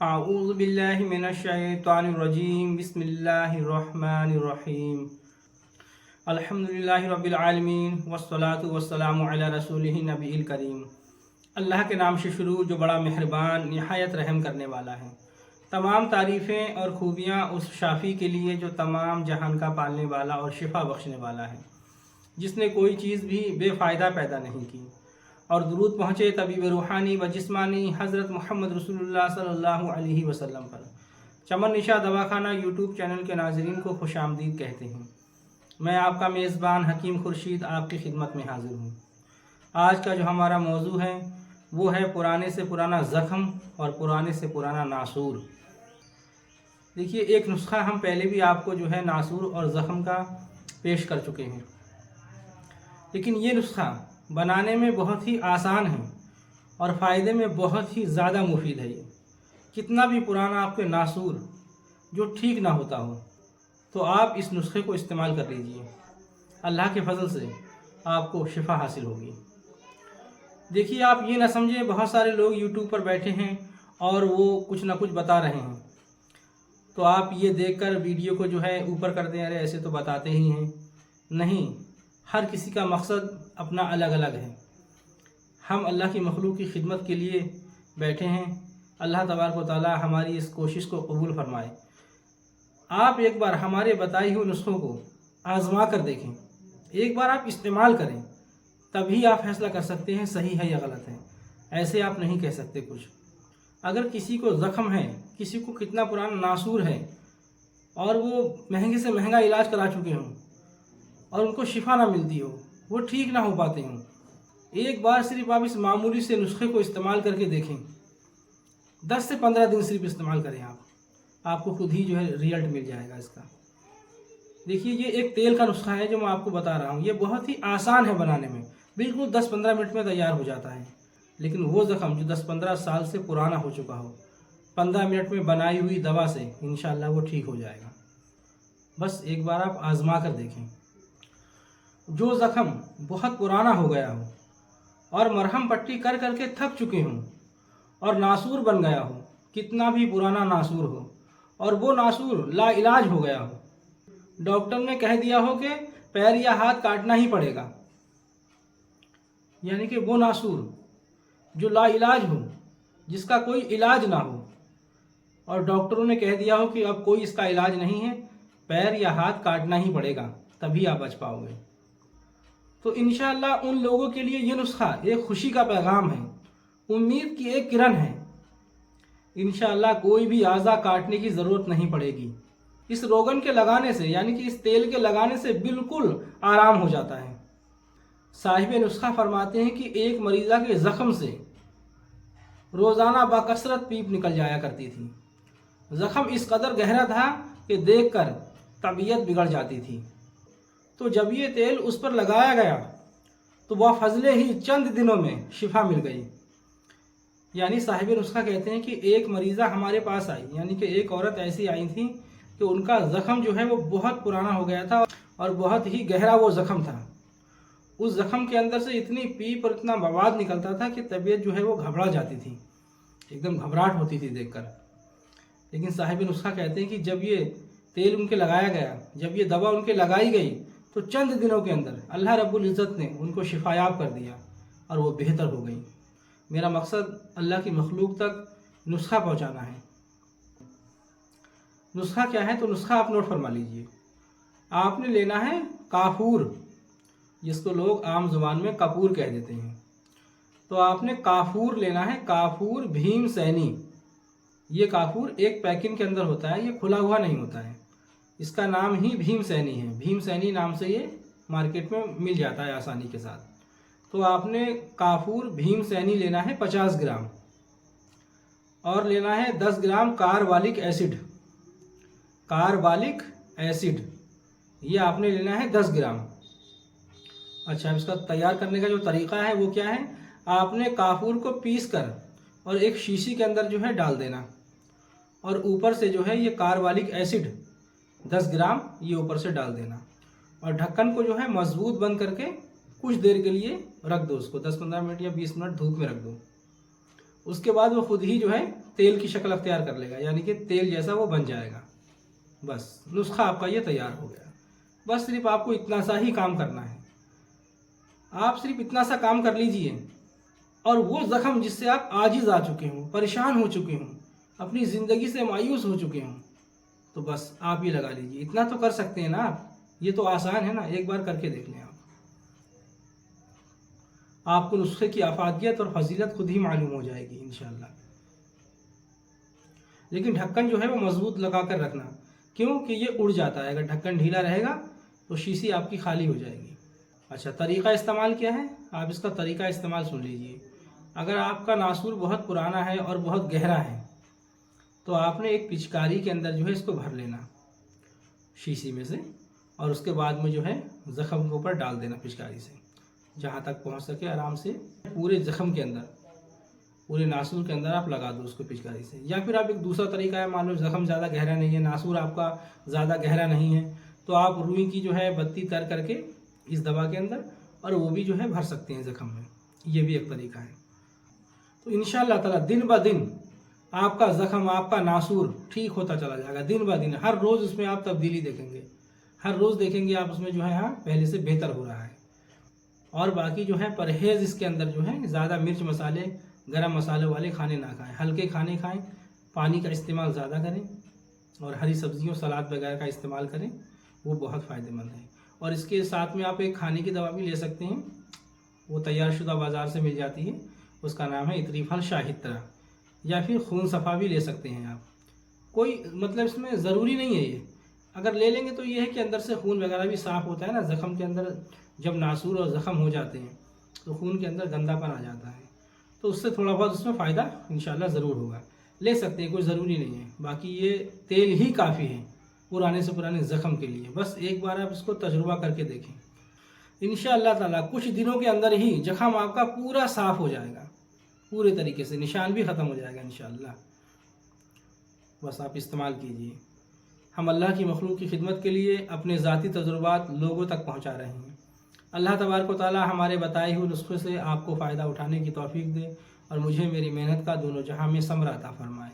اعوذ باللہ من الشیطان الرجیم بسم اللہ الرحمن الرحیم الحمدللہ رب العالمین والصلاة والسلام علی رسولہ نبی الکریم۔ اللہ کے نام سے شروع جو بڑا مہربان نہایت رحم کرنے والا ہے۔ تمام تعریفیں اور خوبیاں اس شافی کے لیے جو تمام جہان کا پالنے والا اور شفا بخشنے والا ہے، جس نے کوئی چیز بھی بے فائدہ پیدا نہیں کی، اور درود پہنچے طبیب روحانی و جسمانی حضرت محمد رسول اللہ صلی اللہ علیہ وسلم پر۔ چمن نشا دواخانہ یوٹیوب چینل کے ناظرین کو خوش آمدید کہتے ہیں۔ میں آپ کا میزبان حکیم خورشید آپ کی خدمت میں حاضر ہوں۔ آج کا جو ہمارا موضوع ہے وہ ہے پرانے سے پرانا زخم اور پرانے سے پرانا ناسور۔ دیکھیے، ایک نسخہ ہم پہلے بھی آپ کو جو ہے ناسور اور زخم کا پیش کر چکے ہیں، لیکن یہ نسخہ بنانے میں بہت ہی آسان ہے اور فائدے میں بہت ہی زیادہ مفید ہے۔ یہ کتنا بھی پرانا آپ کے ناسور جو ٹھیک نہ ہوتا ہو تو آپ اس نسخے کو استعمال کر لیجئے، اللہ کے فضل سے آپ کو شفا حاصل ہوگی۔ دیکھیے، آپ یہ نہ سمجھیں بہت سارے لوگ یوٹیوب پر بیٹھے ہیں اور وہ کچھ نہ کچھ بتا رہے ہیں تو آپ یہ دیکھ کر ویڈیو کو جو ہے اوپر کر دیں، ارے ایسے تو بتاتے ہی ہیں۔ نہیں، ہر کسی کا مقصد اپنا الگ الگ ہے۔ ہم اللہ کی مخلوق کی خدمت کے لیے بیٹھے ہیں۔ اللہ تبارک و تعالی ہماری اس کوشش کو قبول فرمائے۔ آپ ایک بار ہمارے بتائی ہوئے نسخوں کو آزما کر دیکھیں، ایک بار آپ استعمال کریں، تبھی آپ فیصلہ کر سکتے ہیں صحیح ہے یا غلط ہے۔ ایسے آپ نہیں کہہ سکتے کچھ۔ اگر کسی کو زخم ہے، کسی کو کتنا پرانا ناسور ہے اور وہ مہنگے سے مہنگا علاج کرا چکے ہوں اور ان کو شفا نہ ملتی ہو، وہ ٹھیک نہ ہو پاتے ہوں، ایک بار صرف آپ اس معمولی سے نسخے کو استعمال کر کے دیکھیں۔ 10 سے 15 دن صرف استعمال کریں، آپ کو خود ہی جو ہے ریزلٹ مل جائے گا اس کا۔ دیکھیے، یہ ایک تیل کا نسخہ ہے جو میں آپ کو بتا رہا ہوں۔ یہ بہت ہی آسان ہے بنانے میں، بالکل 10-15 منٹ میں تیار ہو جاتا ہے۔ لیکن وہ زخم جو 10-15 سال سے پرانا ہو چکا ہو، 15 منٹ میں بنائی ہوئی دوا سے انشاءاللہ وہ ٹھیک ہو جائے گا۔ بس ایک بار آپ آزما کر دیکھیں۔ جو زخم بہت پرانا ہو گیا ہو اور مرہم پٹی کر کر کے تھک چکے ہوں اور ناسور بن گیا ہو، کتنا بھی پرانا ناسور ہو اور وہ ناسور لا علاج ہو گیا ہو، ڈاکٹر نے کہہ دیا ہو کہ پیر یا ہاتھ کاٹنا ہی پڑے گا، یعنی کہ وہ ناسور جو لا علاج ہو، جس کا کوئی علاج نہ ہو، اور ڈاکٹروں نے کہہ دیا ہو کہ اب کوئی اس کا علاج نہیں ہے، پیر یا ہاتھ کاٹنا ہی پڑے گا تبھی آپ بچ پاؤ گے، تو انشاءاللہ ان لوگوں کے لیے یہ نسخہ ایک خوشی کا پیغام ہے، امید کی ایک کرن ہے۔ انشاءاللہ کوئی بھی اعضا کاٹنے کی ضرورت نہیں پڑے گی۔ اس روغن کے لگانے سے، یعنی کہ اس تیل کے لگانے سے بالکل آرام ہو جاتا ہے۔ صاحب نسخہ فرماتے ہیں کہ ایک مریضہ کے زخم سے روزانہ بکثرت پیپ نکل جایا کرتی تھی۔ زخم اس قدر گہرا تھا کہ دیکھ کر طبیعت بگڑ جاتی تھی۔ تو جب یہ تیل اس پر لگایا گیا تو وہ فضلے ہی چند دنوں میں شفا مل گئی۔ یعنی صاحب نسخہ کہتے ہیں کہ ایک مریضہ ہمارے پاس آئی، یعنی کہ ایک عورت ایسی آئی تھی کہ ان کا زخم جو ہے وہ بہت پرانا ہو گیا تھا اور بہت ہی گہرا وہ زخم تھا۔ اس زخم کے اندر سے اتنی پیپ اور اتنا مواد نکلتا تھا کہ طبیعت جو ہے وہ گھبرا جاتی تھی، ایک دم گھبراہٹ ہوتی تھی دیکھ کر۔ لیکن صاحب نسخہ کہتے ہیں کہ جب یہ تیل ان کے لگایا گیا، جب یہ دوا ان کے لگائی گئی تو چند دنوں کے اندر اللہ رب العزت نے ان کو شفایاب کر دیا اور وہ بہتر ہو گئی۔ میرا مقصد اللہ کی مخلوق تک نسخہ پہنچانا ہے۔ نسخہ کیا ہے؟ تو نسخہ آپ نوٹ فرما لیجئے۔ آپ نے لینا ہے کافور، جس کو لوگ عام زبان میں کپور کہہ دیتے ہیں۔ تو آپ نے کافور لینا ہے، کافور بھیم سینی۔ یہ کافور ایک پیکنگ کے اندر ہوتا ہے، یہ کھلا ہوا نہیں ہوتا ہے، اس کا نام ہی بھیم سینی ہے۔ بھیم سینی نام سے یہ مارکیٹ میں مل جاتا ہے آسانی کے ساتھ۔ تو آپ نے کافور بھیم سینی لینا ہے 50 گرام، اور لینا ہے 10 گرام کاربالک ایسڈ۔ کاربالک ایسڈ یہ آپ نے لینا ہے 10 گرام۔ اچھا، اس کا تیار کرنے کا جو طریقہ ہے وہ کیا ہے؟ آپ نے کافور کو پیس کر اور ایک شیشی کے اندر جو ہے ڈال دینا، اور اوپر سے جو ہے یہ کاربالک ایسڈ 10 گرام یہ اوپر سے ڈال دینا، اور ڈھکن کو جو ہے مضبوط بند کر کے کچھ دیر کے لیے رکھ دو، اس کو 10-15 منٹ یا 20 منٹ دھوپ میں رکھ دو۔ اس کے بعد وہ خود ہی جو ہے تیل کی شکل اختیار کر لے گا، یعنی کہ تیل جیسا وہ بن جائے گا۔ بس نسخہ آپ کا یہ تیار ہو گیا۔ بس صرف آپ کو اتنا سا ہی کام کرنا ہے، آپ صرف اتنا سا کام کر لیجئے، اور وہ زخم جس سے آپ عاجز آ چکے ہوں، پریشان ہو چکے ہوں، اپنی زندگی سے مایوس ہو چکے ہوں، تو بس آپ یہ لگا لیجئے۔ اتنا تو کر سکتے ہیں نا آپ، یہ تو آسان ہے نا، ایک بار کر کے دیکھ لیں آپ کو نسخے کی افادیت اور فضیلت خود ہی معلوم ہو جائے گی انشاءاللہ۔ لیکن ڈھکن جو ہے وہ مضبوط لگا کر رکھنا، کیوں کہ یہ اڑ جاتا ہے، اگر ڈھکن ڈھیلا رہے گا تو شیشی آپ کی خالی ہو جائے گی۔ اچھا، طریقہ استعمال کیا ہے؟ آپ اس کا طریقہ استعمال سن لیجئے۔ اگر آپ کا ناسور بہت پرانا ہے اور بہت گہرا ہے تو آپ نے ایک پچکاری کے اندر جو ہے اس کو بھر لینا شیشی میں سے، اور اس کے بعد میں جو ہے زخم کے اوپر ڈال دینا پچکاری سے، جہاں تک پہنچ سکے آرام سے پورے زخم کے اندر، پورے ناسور کے اندر آپ لگا دو اس کو پچکاری سے۔ یا پھر آپ ایک دوسرا طریقہ ہے، مان لو زخم زیادہ گہرا نہیں ہے، ناسور آپ کا زیادہ گہرا نہیں ہے، تو آپ روئی کی جو ہے بتی تر کر کے اس دوا کے اندر، اور وہ بھی جو ہے بھر سکتے ہیں زخم میں، یہ بھی ایک طریقہ ہے۔ تو انشاءاللہ تعالی دن بہ دن آپ کا زخم، آپ کا ناسور ٹھیک ہوتا چلا جائے گا، دن بہ دن، ہر روز اس میں آپ تبدیلی دیکھیں گے، ہر روز دیکھیں گے آپ اس میں جو ہے پہلے سے بہتر ہو رہا ہے۔ اور باقی جو ہے پرہیز اس کے اندر جو ہے، زیادہ مرچ مسالے، گرم مسالے والے کھانے نہ کھائیں، ہلکے کھانے کھائیں، پانی کا استعمال زیادہ کریں، اور ہری سبزیوں، سلاد وغیرہ کا استعمال کریں، وہ بہت فائدہ مند ہے۔ اور اس کے ساتھ میں آپ ایک کھانے کی دوا بھی لے سکتے ہیں، وہ تیار شدہ بازار سے مل جاتی ہے، اس کا نام ہے اتری پھل شاہدرہ، یا پھر خون صفا بھی لے سکتے ہیں آپ۔ کوئی مطلب اس میں ضروری نہیں ہے، یہ اگر لے لیں گے تو یہ ہے کہ اندر سے خون وغیرہ بھی صاف ہوتا ہے نا، زخم کے اندر جب ناسور اور زخم ہو جاتے ہیں تو خون کے اندر گندا پن آ جاتا ہے، تو اس سے تھوڑا بہت اس میں فائدہ انشاءاللہ ضرور ہوگا، لے سکتے ہیں، کوئی ضروری نہیں ہے۔ باقی یہ تیل ہی کافی ہے پرانے سے پرانے زخم کے لیے، بس ایک بار آپ اس کو تجربہ کر کے دیکھیں، انشاءاللہ تعالی کچھ دنوں کے اندر ہی زخم آپ کا پورا صاف ہو جائے گا، پورے طریقے سے نشان بھی ختم ہو جائے گا انشاءاللہ۔ بس آپ استعمال کیجئے۔ ہم اللہ کی مخلوق کی خدمت کے لیے اپنے ذاتی تجربات لوگوں تک پہنچا رہے ہیں۔ اللہ تبارک و تعالی ہمارے بتائے ہوئے نسخے سے آپ کو فائدہ اٹھانے کی توفیق دے، اور مجھے میری محنت کا دونوں جہاں میں ثمرہ عطا فرمائے۔